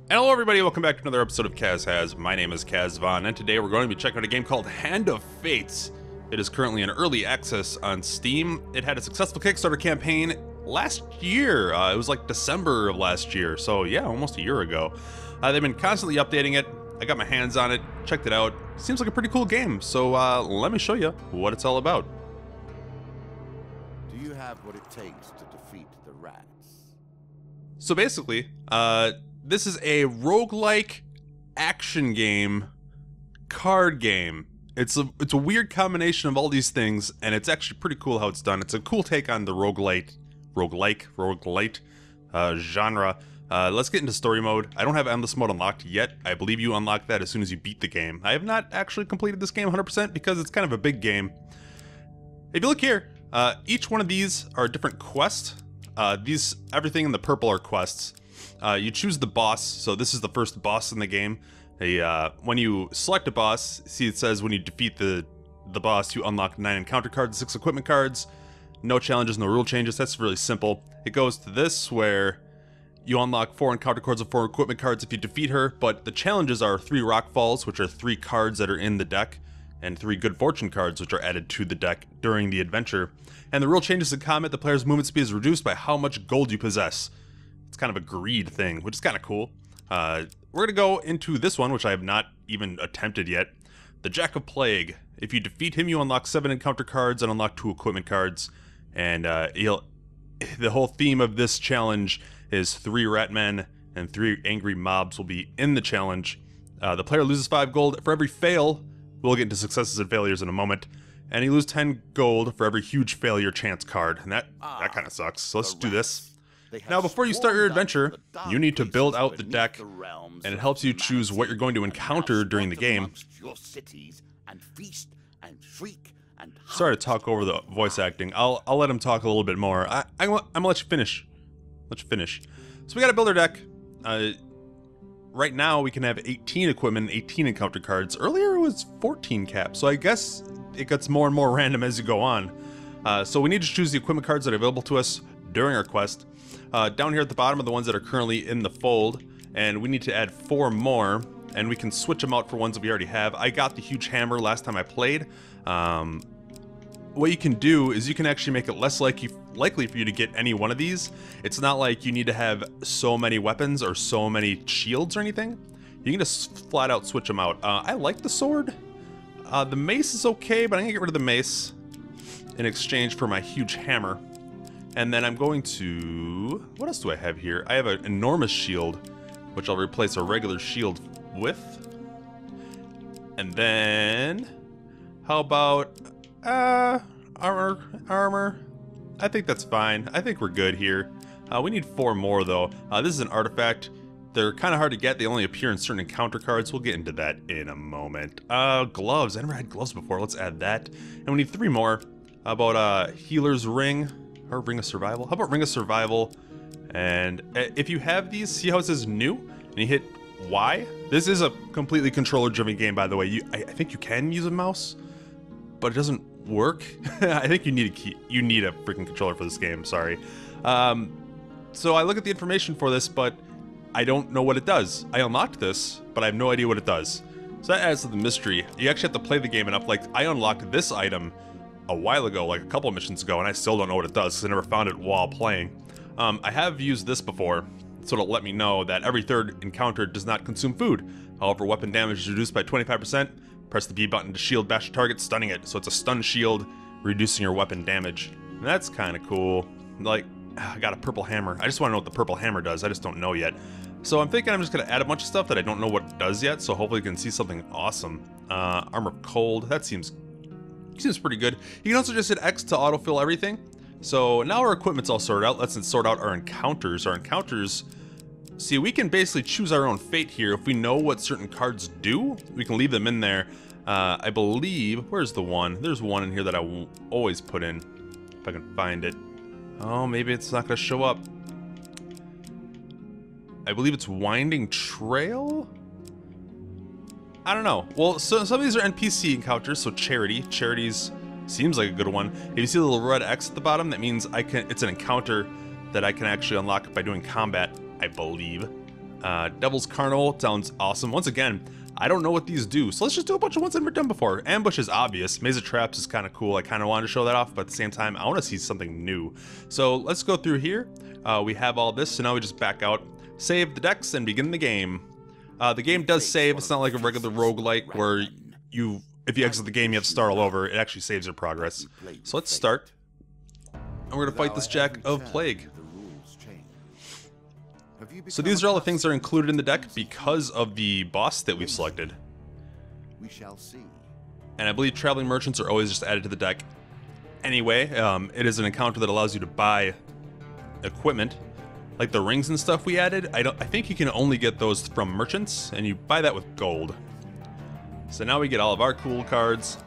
And hello everybody, welcome back to another episode of Kaz Has. My name is Kazvon, and today we're going to be checking out a game called Hand of Fates. It is currently in early access on Steam. It had a successful Kickstarter campaign last year. It was like December of last year, so yeah, almost a year ago. They've been constantly updating it. I got my hands on it, checked it out. Seems like a pretty cool game, so let me show you what it's all about. Do you have what it takes to defeat the rats? So basically, this is a roguelike action game, card game. It's a weird combination of all these things, and it's actually pretty cool how it's done. It's a cool take on the roguelite genre. Let's get into story mode. I don't have endless mode unlocked yet. I believe you unlock that as soon as you beat the game. I have not actually completed this game 100% because it's kind of a big game. If you look here, each one of these are a different quest. Everything in the purple are quests. You choose the boss, so this is the first boss in the game. When you select a boss, see it says when you defeat the boss, you unlock 9 encounter cards, 6 equipment cards. No challenges, no rule changes. That's really simple. It goes to this where you unlock 4 encounter cards and 4 equipment cards if you defeat her, but the challenges are 3 rock falls, which are 3 cards that are in the deck, and 3 good fortune cards, which are added to the deck during the adventure. And the rule changes in combat, the player's movement speed is reduced by how much gold you possess. It's kind of a greed thing, which is kind of cool. We're going to go into this one, which I have not even attempted yet. The Jack of Plague. If you defeat him, you unlock 7 encounter cards and unlock 2 equipment cards. And the whole theme of this challenge is 3 rat men and 3 angry mobs will be in the challenge. The player loses 5 gold for every fail. We'll get into successes and failures in a moment. And you lose 10 gold for every huge failure chance card. And that kind of sucks. So let's do this. Now, before you start your adventure, you need to build out the deck, and it helps you choose what you're going to encounter during the game. Sorry to talk over the voice acting. I'll let him talk a little bit more. I'm gonna let you finish. So we gotta build our deck. Right now we can have 18 equipment, 18 encounter cards. Earlier it was 14 caps, so I guess it gets more and more random as you go on. So we need to choose the equipment cards that are available to us during our quest. Down here at the bottom are the ones that are currently in the fold, and we need to add 4 more, and we can switch them out for ones that we already have. I got the huge hammer last time I played. What you can do is you can actually make it less likely for you to get any one of these. It's not like you need to have so many weapons or so many shields or anything. You can just flat out switch them out. I like the sword. The mace is okay, but I'm gonna get rid of the mace in exchange for my huge hammer. And then I'm going to... what else do I have here? I have an enormous shield, which I'll replace a regular shield with. And then... how about... armor. I think that's fine. I think we're good here. We need 4 more, though. This is an artifact. They're kind of hard to get. They only appear in certain encounter cards. We'll get into that in a moment. Gloves. I never had gloves before. Let's add that. And we need 3 more. How about Healer's Ring? Or Ring of Survival? How about Ring of Survival? And if you have these, see how it says new? And you hit Y? This is a completely controller-driven game, by the way. I think you can use a mouse, but it doesn't work. I think you need a key. You need a freaking controller for this game. Sorry. So I look at the information for this, but I don't know what it does. I unlocked this, but I have no idea what it does. So that adds to the mystery. You actually have to play the game enough. Like, I unlocked this item a while ago, like a couple of missions ago, and I still don't know what it does because I never found it while playing. I have used this before, so it'll let me know that every 3rd encounter does not consume food. However, weapon damage is reduced by 25%. Press the B button to shield bash a target, stunning it. So it's a stun shield, reducing your weapon damage. And that's kind of cool. Like, I got a purple hammer. I just want to know what the purple hammer does. I just don't know yet. So I'm thinking I'm just going to add a bunch of stuff that I don't know what it does yet, so hopefully you can see something awesome. Armor of Cold, that seems pretty good. You can also just hit X to autofill everything. So now our equipment's all sorted out. Let's sort out our encounters. Our encounters, see, we can basically choose our own fate here. If we know what certain cards do, we can leave them in there. I believe, where's the one? There's one in here that I will always put in, if I can find it. Oh, maybe it's not going to show up. I believe it's Winding Trail? I don't know. Well, so some of these are NPC encounters, so Charity. Charity's seems like a good one. If you see the little red X at the bottom, that means it's an encounter that I can actually unlock by doing combat, I believe. Devil's Carnival sounds awesome. Once again, I don't know what these do, so let's just do a bunch of ones I've never done before. Ambush is obvious. Maze of Traps is kind of cool. I kind of wanted to show that off, but at the same time, I want to see something new. So let's go through here. We have all this, so now we just back out, save the decks, and begin the game. The game does save. It's not like a regular roguelike where if you exit the game, you have to start all over. It actually saves your progress. So let's start. And we're going to fight this Jack of Plague. So these are all the things that are included in the deck because of the boss that we've selected. We shall see. And I believe traveling merchants are always just added to the deck anyway. It is an encounter that allows you to buy equipment, like the rings and stuff we added. I think you can only get those from merchants, and you buy that with gold. So now we get all of our cool cards.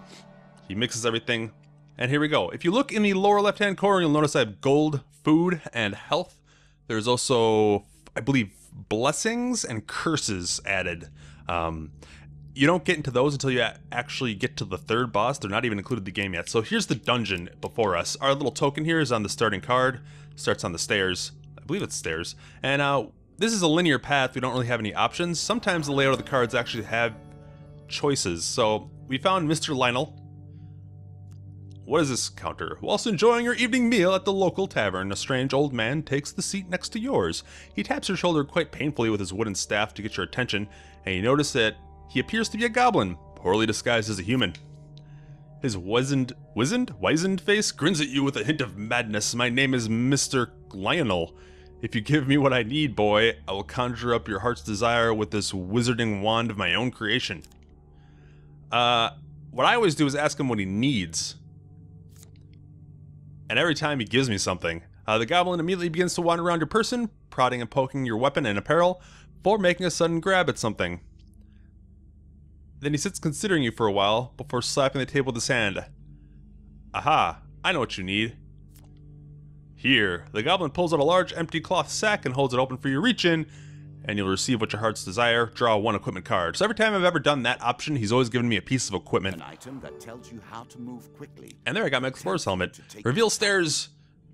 He mixes everything, and here we go. If you look in the lower left-hand corner, you'll notice I have gold, food, and health. There's also, I believe, blessings and curses added. You don't get into those until you actually get to the third boss. They're not even included in the game yet. So here's the dungeon before us. Our little token here is on the starting card. Starts on the stairs. I believe it's stairs. And this is a linear path. We don't really have any options. Sometimes the layout of the cards actually have choices. So we found Mr. Lionel. What is this counter? Whilst enjoying your evening meal at the local tavern, a strange old man takes the seat next to yours. He taps your shoulder quite painfully with his wooden staff to get your attention, and you notice that he appears to be a goblin, poorly disguised as a human. His wizened face grins at you with a hint of madness. My name is Mr. Lionel. If you give me what I need, boy, I will conjure up your heart's desire with this wizarding wand of my own creation. What I always do is ask him what he needs. And every time he gives me something, the goblin immediately begins to wander around your person, prodding and poking your weapon and apparel, before making a sudden grab at something. Then he sits considering you for a while, before slapping the table with his hand. Aha, I know what you need. Here, the goblin pulls out a large empty cloth sack and holds it open for you to reach in, and you'll receive what your heart's desire. Draw one equipment card. So every time I've ever done that option, he's always given me a piece of equipment. An item that tells you how to move quickly. And there I got my explorer's helmet. Reveal stairs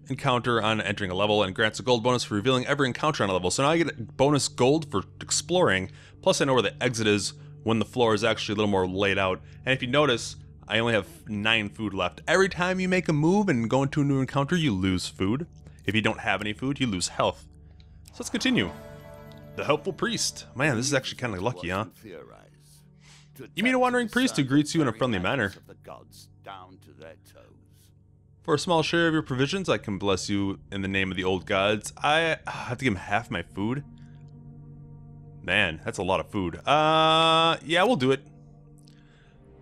encounter on entering a level and grants a gold bonus for revealing every encounter on a level. So now I get a bonus gold for exploring, plus I know where the exit is when the floor is actually a little more laid out. And if you notice, I only have 9 food left. Every time you make a move and go into a new encounter, you lose food. If you don't have any food, you lose health. So let's continue. The Helpful Priest. Man, this is actually kind of lucky, huh? You meet a wandering priest who greets you in a friendly manner. For a small share of your provisions, I can bless you in the name of the old gods. I have to give him half my food. Man, that's a lot of food. Yeah, we'll do it.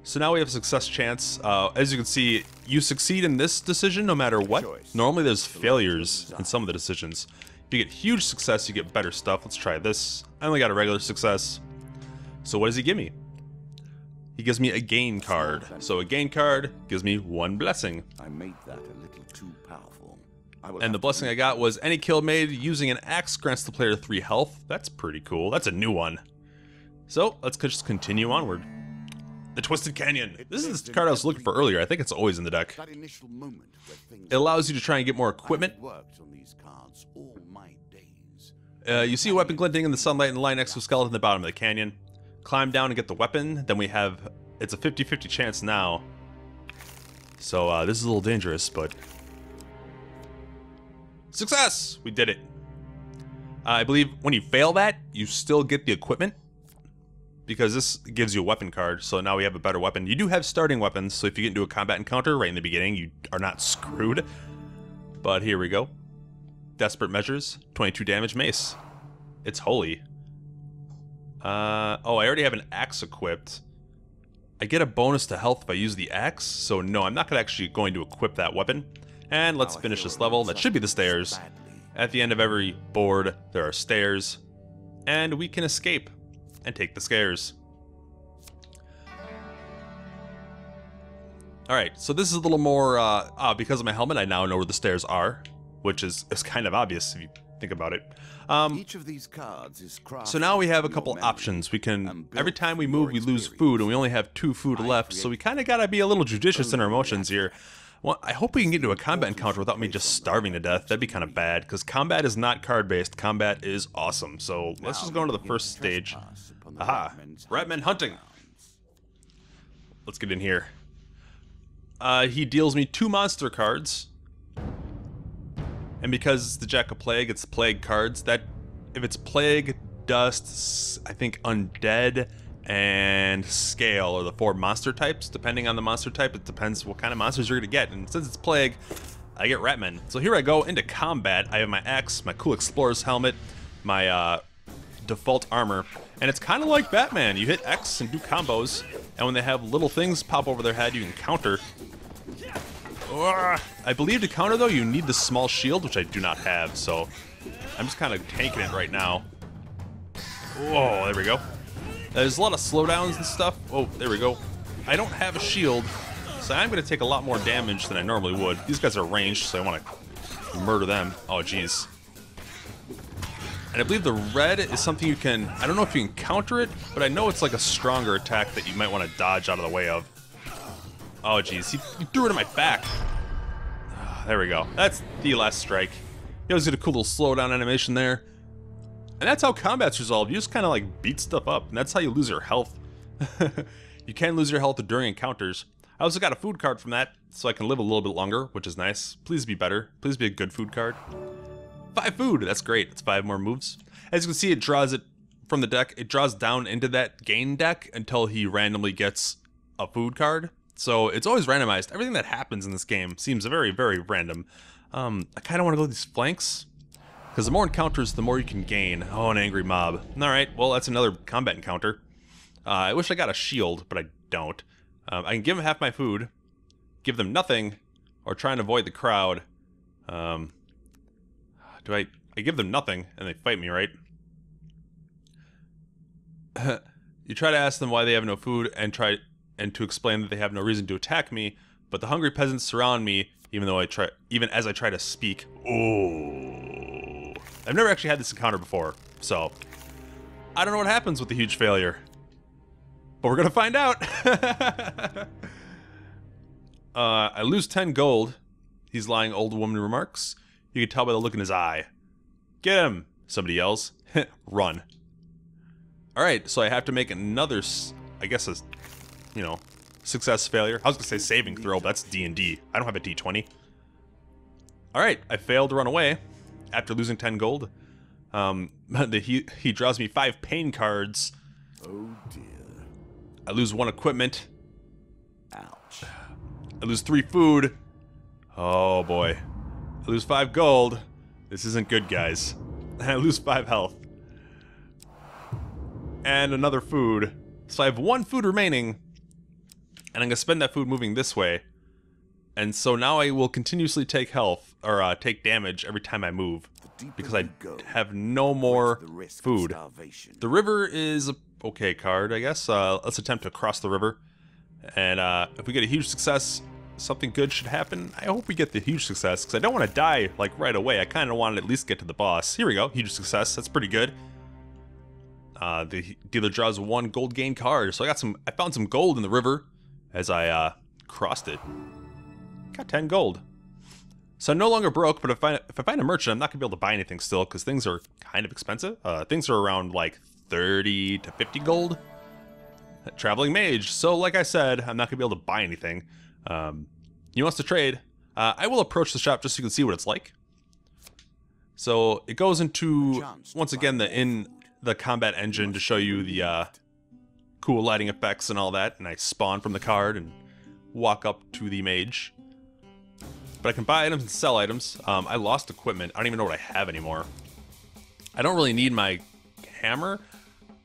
So now we have a success chance. As you can see, you succeed in this decision no matter what. Normally there's failures in some of the decisions. If you get huge success, you get better stuff. Let's try this. I only got a regular success. So what does he give me? He gives me a gain card. So a gain card gives me 1 blessing. I made that a little too powerful. And the blessing I got was any kill made using an axe grants the player 3 health. That's pretty cool. That's a new one. So let's just continue onward. The Twisted Canyon. This is the card I was looking for earlier. I think it's always in the deck. It allows you to try and get more equipment. You see a weapon glinting in the sunlight and lie next to a skeleton at the bottom of the canyon. Climb down and get the weapon. Then we have... It's a 50-50 chance now. So this is a little dangerous, but... Success! We did it. I believe when you fail that, you still get the equipment. Because this gives you a weapon card, so now we have a better weapon. You do have starting weapons, so if you get into a combat encounter right in the beginning, you are not screwed. But here we go. Desperate Measures, 22 damage mace. It's holy. Oh, I already have an axe equipped. I get a bonus to health if I use the axe, so no, I'm not actually going to equip that weapon. And let's finish this level. That should be the stairs. At the end of every board, there are stairs. And we can escape and take the scares. Alright, so this is a little more, because of my helmet, I now know where the stairs are, which is kind of obvious if you think about it. Each of these cards is so now we have a couple options. We can, every time we move, we lose food, and we only have 2 food left, so we kind of gotta be a little judicious in our motions here. Well, I hope we can get into a combat encounter without me just starving to death. That'd be kind of bad, because combat is not card-based. Combat is awesome. So let's just go into the first stage. Aha! Ratman hunting! Let's get in here. He deals me 2 monster cards. And because it's the Jack of Plague, it's plague cards. That, if it's plague, dust, I think undead, and scale are the 4 monster types. Depending on the monster type, it depends what kind of monsters you're gonna get. And since it's plague, I get Ratman. So here I go into combat. I have my axe, my cool explorer's helmet, my default armor, and it's kind of like Batman. You hit X and do combos, and when they have little things pop over their head, you can counter. I believe to counter, though, you need the small shield, which I do not have, so I'm just kind of tanking it right now. Whoa, there we go. There's a lot of slowdowns and stuff. Oh, there we go. I don't have a shield, so I'm going to take a lot more damage than I normally would. These guys are ranged, so I want to murder them. Oh, jeez. And I believe the red is something you can... I don't know if you can counter it, but I know it's like a stronger attack that you might want to dodge out of the way of. Oh, jeez. He threw it in my back. There we go. That's the last strike. You always get a cool little slowdown animation there. And that's how combat's resolved. You just kind of like beat stuff up, and that's how you lose your health. You can lose your health during encounters. I also got a food card from that, so I can live a little bit longer, which is nice. Please be better. Please be a good food card. 5 food. That's great. It's 5 more moves. As you can see, it draws it from the deck. It draws down into that gain deck until he randomly gets a food card. So it's always randomized. Everything that happens in this game seems very, very random. I kind of want to go to these flanks, because the more encounters, the more you can gain. Oh, an angry mob. Alright, well, that's another combat encounter. I wish I got a shield, but I don't. I can give them half my food, give them nothing, or try and avoid the crowd. I give them nothing, and they fight me, right? You try to ask them why they have no food, and to explain that they have no reason to attack me, but the hungry peasants surround me, even as I try to speak. Oh, I've never actually had this encounter before, so I don't know what happens with the huge failure, but we're gonna find out. I lose 10 gold. He's lying, old woman remarks. You can tell by the look in his eye. Get him! Somebody yells. Run. Alright, so I have to make another, I guess, success failure. I was gonna say saving throw, but that's D&D. I don't have a D20. Alright, I failed to run away after losing 10 gold. He draws me 5 pain cards. Oh dear. I lose 1 equipment. Ouch. I lose 3 food. Oh boy. I lose 5 gold. This isn't good, guys. I lose 5 health. And another food. So I have 1 food remaining. And I'm going to spend that food moving this way. And so now I will continuously take health, or take damage every time I move. Because I have no more food. The river is a okay card, I guess. Let's attempt to cross the river. And if we get a huge success, something good should happen. I hope we get the huge success, because I don't want to die like right away. I kind of want to at least get to the boss. Here we go, huge success. That's pretty good. The dealer draws 1 gold gain card. So I found some gold in the river as I crossed it. Got 10 gold. So I'm no longer broke, but if I find a merchant, I'm not gonna be able to buy anything still, because things are kind of expensive. Things are around like 30 to 50 gold. Traveling mage. So like I said, I'm not gonna be able to buy anything. He wants to trade. I will approach the shop just so you can see what it's like. So it goes into, once again, the combat engine to show you the cool lighting effects and all that. And I spawn from the card and walk up to the mage. But I can buy items and sell items. I lost equipment. I don't even know what I have anymore. I don't really need my hammer,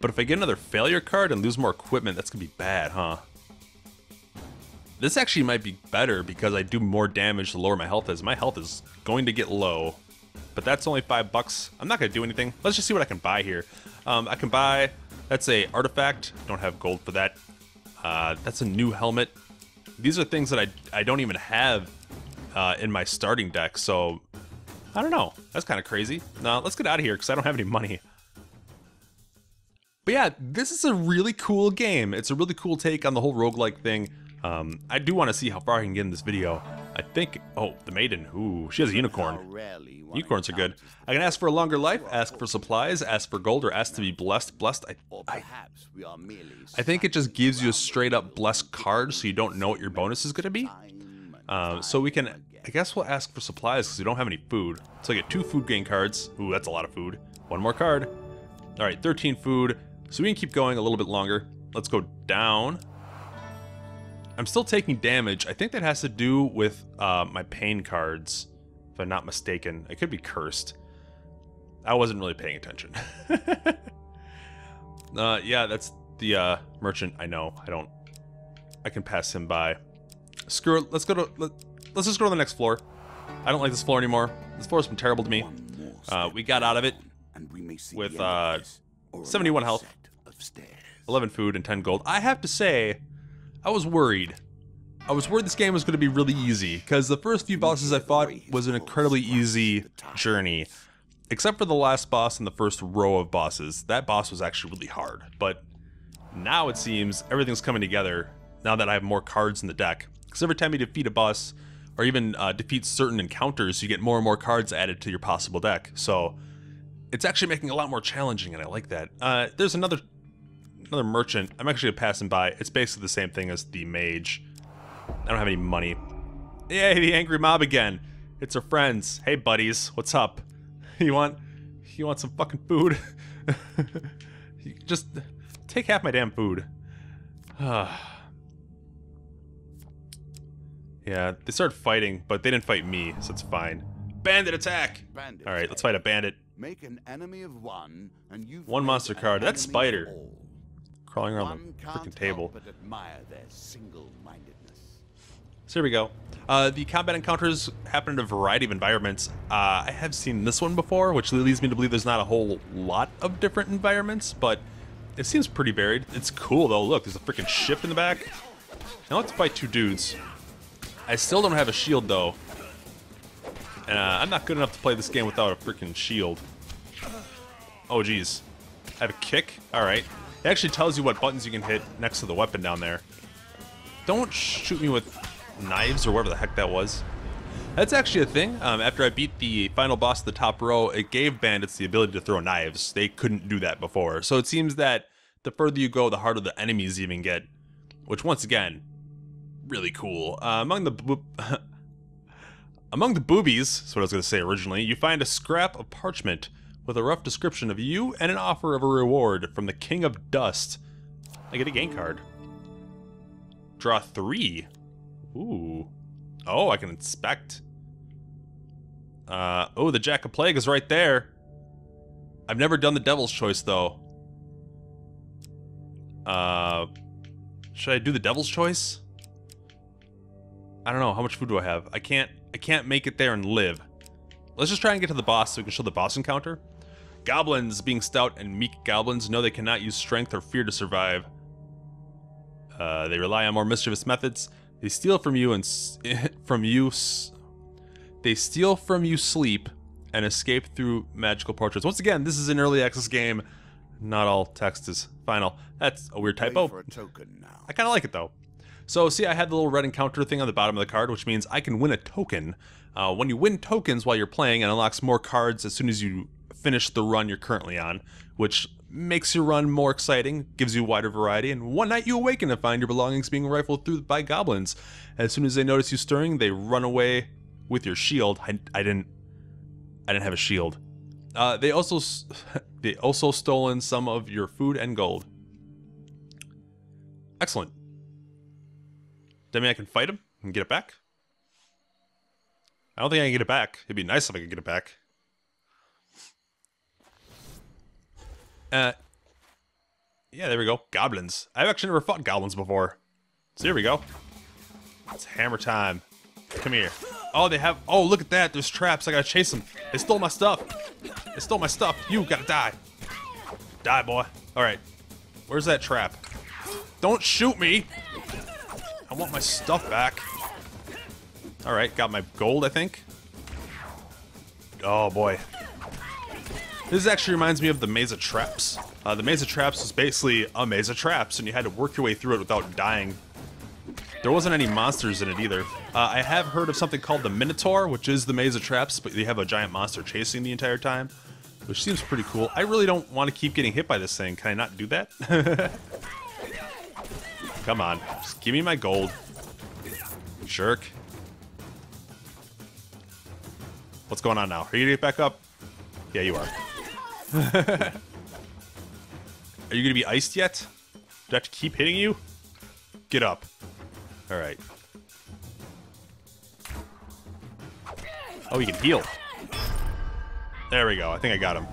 but if I get another failure card and lose more equipment, that's gonna be bad, huh? This actually might be better because I do more damage the lower my health is. My health is going to get low, but that's only $5. I'm not gonna do anything. Let's just see what I can buy here. I can buy, that's a artifact. Don't have gold for that. That's a new helmet. These are things that I don't even have in my starting deck, so I don't know. That's kind of crazy. Now let's get out of here because I don't have any money. But yeah, this is a really cool game. It's a really cool take on the whole roguelike thing. I do want to see how far I can get in this video. I think... Oh, the maiden. Ooh, she has a unicorn. Unicorns are good. I can ask for a longer life, ask for supplies, ask for gold, or ask to be blessed. Blessed, I think it just gives you a straight up blessed card so you don't know what your bonus is going to be. So we can... I guess we'll ask for supplies because we don't have any food. So I get 2 food gain cards. Ooh, that's a lot of food. 1 more card. Alright, 13 food. So we can keep going a little bit longer. Let's go down. I'm still taking damage. I think that has to do with my pain cards, if I'm not mistaken. I could be cursed. I wasn't really paying attention. Yeah, that's the merchant. I know. I can pass him by. Screw it. Let's just go to the next floor. I don't like this floor anymore. This floor's been terrible to me. We got out of it with 71 health, 11 food, and 10 gold. I have to say, I was worried. I was worried this game was going to be really easy, because the first few bosses I fought was an incredibly easy journey. Except for the last boss and the first row of bosses. That boss was actually really hard. But now it seems everything's coming together now that I have more cards in the deck. Because every time you defeat a boss, or even defeat certain encounters, you get more and more cards added to your possible deck. So it's actually making it a lot more challenging, and I like that. There's another merchant. I'm actually passing by. It's basically the same thing as the mage. I don't have any money. Yay, the angry mob again. It's our friends. Hey, buddies. What's up? You want some fucking food? Just take half my damn food. Yeah, they started fighting, but they didn't fight me, so it's fine. Bandit attack! Alright, let's fight a bandit. Make an enemy of one, and you've One monster card. That's Spider. all. Crawling around One the can't freaking table. help but admire their single-mindedness. So here we go. The combat encounters happen in a variety of environments. I have seen this one before, which leads me to believe there's not a whole lot of different environments, but it seems pretty varied. It's cool though. Look, there's a freaking ship in the back. Now let's fight 2 dudes. I still don't have a shield though. And I'm not good enough to play this game without a freaking shield. Oh geez. I have a kick? Alright. It actually tells you what buttons you can hit next to the weapon down there. Don't shoot me with knives or whatever the heck that was. That's actually a thing. After I beat the final boss of the top row, it gave bandits the ability to throw knives. They couldn't do that before. So it seems that the further you go, the harder the enemies even get. Which, once again, really cool. Among the boobies, that's what I was going to say originally, you find a scrap of parchment with a rough description of you and an offer of a reward from the King of Dust. I get a gain card. Draw 3. Ooh. Oh, I can inspect. Oh, the Jack of Plague is right there. I've never done the Devil's Choice, though. Should I do the Devil's Choice? I don't know. How much food do I have? I can't make it there and live. Let's just try and get to the boss so we can show the boss encounter. Goblins, being stout and meek goblins, know they cannot use strength or fear to survive. They rely on more mischievous methods. They steal from you and they steal from you sleep and escape through magical portraits. Once again, this is an early access game. Not all text is final. That's a weird typo. For a token now. I kind of like it though. So see, I had the little red encounter thing on the bottom of the card, which means I can win a token. When you win tokens while you're playing, it unlocks more cards as soon as you finish the run you're currently on, which makes your run more exciting, gives you a wider variety, and one night you awaken to find your belongings being rifled through by goblins. As soon as they notice you stirring, they run away with your shield. I didn't have a shield. They also stolen some of your food and gold. Excellent. Does that mean I can fight him and get it back? I don't think I can get it back. It'd be nice if I could get it back. Yeah, there we go. Goblins. I've actually never fought goblins before. So here we go. It's hammer time. Come here. Oh, they have... Oh, look at that. There's traps. I gotta chase them. They stole my stuff. They stole my stuff. You gotta die. Die, boy. Alright. Where's that trap? Don't shoot me. I want my stuff back. Alright, got my gold, I think. Oh, boy. This actually reminds me of the Maze of Traps. The Maze of Traps was basically a maze of traps, and you had to work your way through it without dying. There wasn't any monsters in it either. I have heard of something called the Minotaur, which is the maze of traps, but you have a giant monster chasing the entire time, which seems pretty cool. I really don't want to keep getting hit by this thing. Can I not do that? Come on, just give me my gold. Jerk. What's going on now? Are you gonna get back up? Yeah, you are. Are you gonna be iced yet? Do I have to keep hitting you? Get up. Alright. Oh, you can heal. There we go. I think I got him.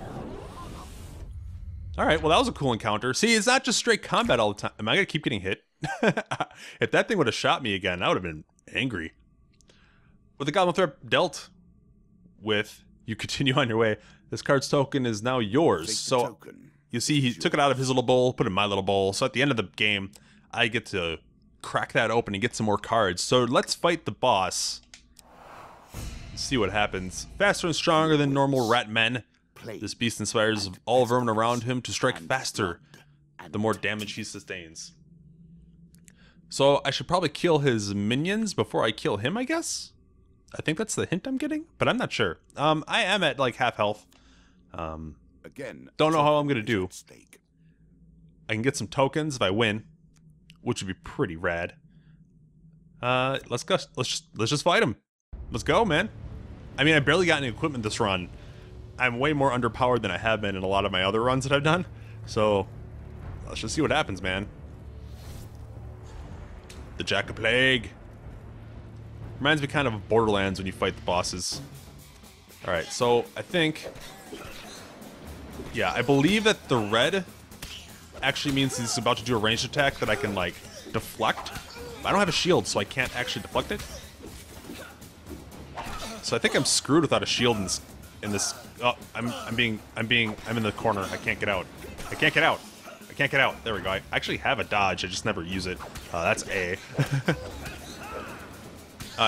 Alright, well that was a cool encounter. See, it's not just straight combat all the time. Am I gonna keep getting hit? If that thing would have shot me again, I would have been angry. With the Goblin Threat dealt with, you continue on your way. This card's token is now yours. So, you see, he took it out of his little bowl, put it in my little bowl. So at the end of the game, I get to crack that open and get some more cards. So let's fight the boss. See what happens. Faster and stronger than normal rat men. This beast inspires all vermin around him to strike faster, the more damage he sustains. So I should probably kill his minions before I kill him, I guess? I think that's the hint I'm getting, but I'm not sure. I am at like half health. Again, don't know how I'm gonna do. I can get some tokens if I win, which would be pretty rad. Let's go. Let's just fight him. Let's go, man. I mean, I barely got any equipment this run. I'm way more underpowered than I have been in a lot of my other runs that I've done. So let's just see what happens, man. The Jack of Plague. Reminds me kind of Borderlands when you fight the bosses. Alright, so I think... yeah, I believe that the red actually means he's about to do a ranged attack that I can, like, deflect. But I don't have a shield, so I can't actually deflect it. So I think I'm screwed without a shield in this... oh, I'm in the corner. I can't get out. I can't get out. I can't get out. There we go. I actually have a dodge. I just never use it. That's A.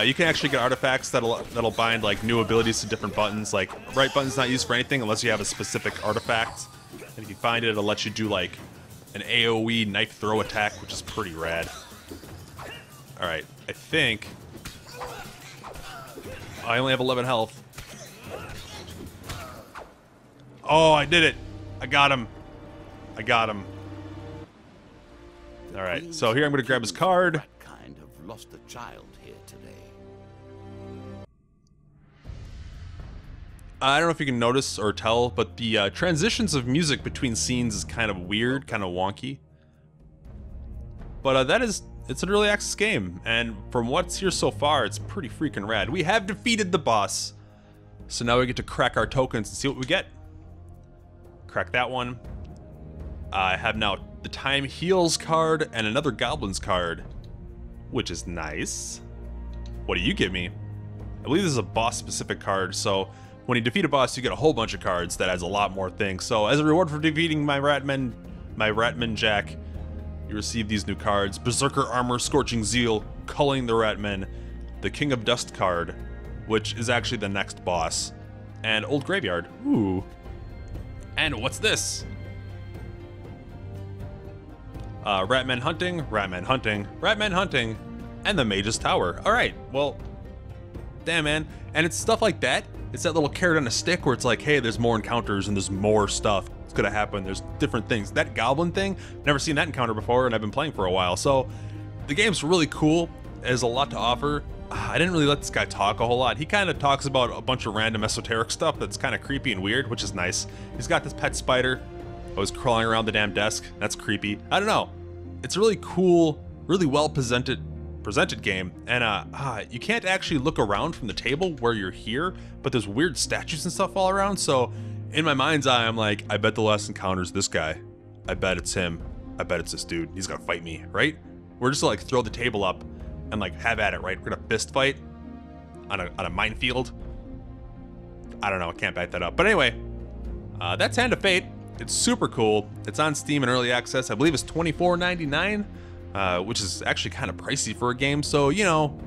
You can actually get artifacts that'll bind like new abilities to different buttons. Like right button's not used for anything unless you have a specific artifact. And if you find it, it'll let you do like an AoE knife throw attack, which is pretty rad. All right, I think I only have 11 health. Oh, I did it! I got him. I got him. All right, so here I'm gonna grab his card. Kind of lost a child here today. I don't know if you can notice or tell, but the transitions of music between scenes is kind of weird, kind of wonky. But it's an early access game, and from what's here so far, it's pretty freaking rad. We have defeated the boss, so now we get to crack our tokens and see what we get. Crack that one. I have now the Time Heals card and another Goblins card, which is nice. What do you give me? I believe this is a boss-specific card, so when you defeat a boss, you get a whole bunch of cards that adds a lot more things. So as a reward for defeating my Ratman Jack, you receive these new cards. Berserker Armor, Scorching Zeal, Culling the Ratmen, the King of Dust card, which is actually the next boss, and Old Graveyard. Ooh. And what's this? Ratman Hunting, Ratman Hunting, Ratman Hunting, and the Mage's Tower. Alright, well, damn, man. And it's stuff like that. It's that little carrot on a stick where it's like, hey, there's more encounters and there's more stuff. It's gonna happen. There's different things. That goblin thing, never seen that encounter before, and I've been playing for a while. So the game's really cool. It has a lot to offer. I didn't really let this guy talk a whole lot. He kind of talks about a bunch of random esoteric stuff that's kind of creepy and weird, which is nice. He's got this pet spider that was crawling around the damn desk. That's creepy. I don't know. It's a really cool, really well presented game, and you can't actually look around from the table where you're here, but there's weird statues and stuff all around. So in my mind's eye, I'm like, I bet the last encounter's this guy. I bet it's him. I bet it's this dude. He's gonna fight me, right? We're just gonna like throw the table up and like have at it, right? We're gonna fist fight on a minefield. I don't know. I can't back that up. But anyway, that's Hand of Fate. It's super cool. It's on Steam in early access. I believe it's $24.99, which is actually kind of pricey for a game. So, you know,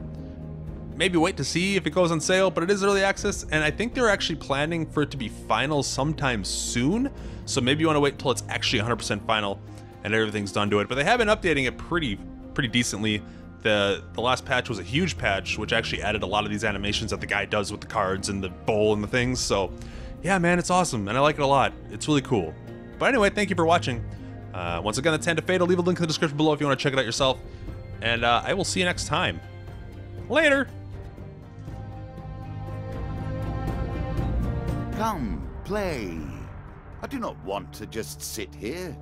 maybe wait to see if it goes on sale, but it is early access. And I think they're actually planning for it to be final sometime soon. So maybe you want to wait until it's actually 100% final and everything's done to it. But they have been updating it pretty decently. The last patch was a huge patch, which actually added a lot of these animations that the guy does with the cards and the bowl and the things. So, yeah, man, it's awesome, and I like it a lot. It's really cool. But anyway, thank you for watching. Once again, that's Hand of Fate. I'll leave a link in the description below if you want to check it out yourself. And I will see you next time. Later! Come, play. I do not want to just sit here.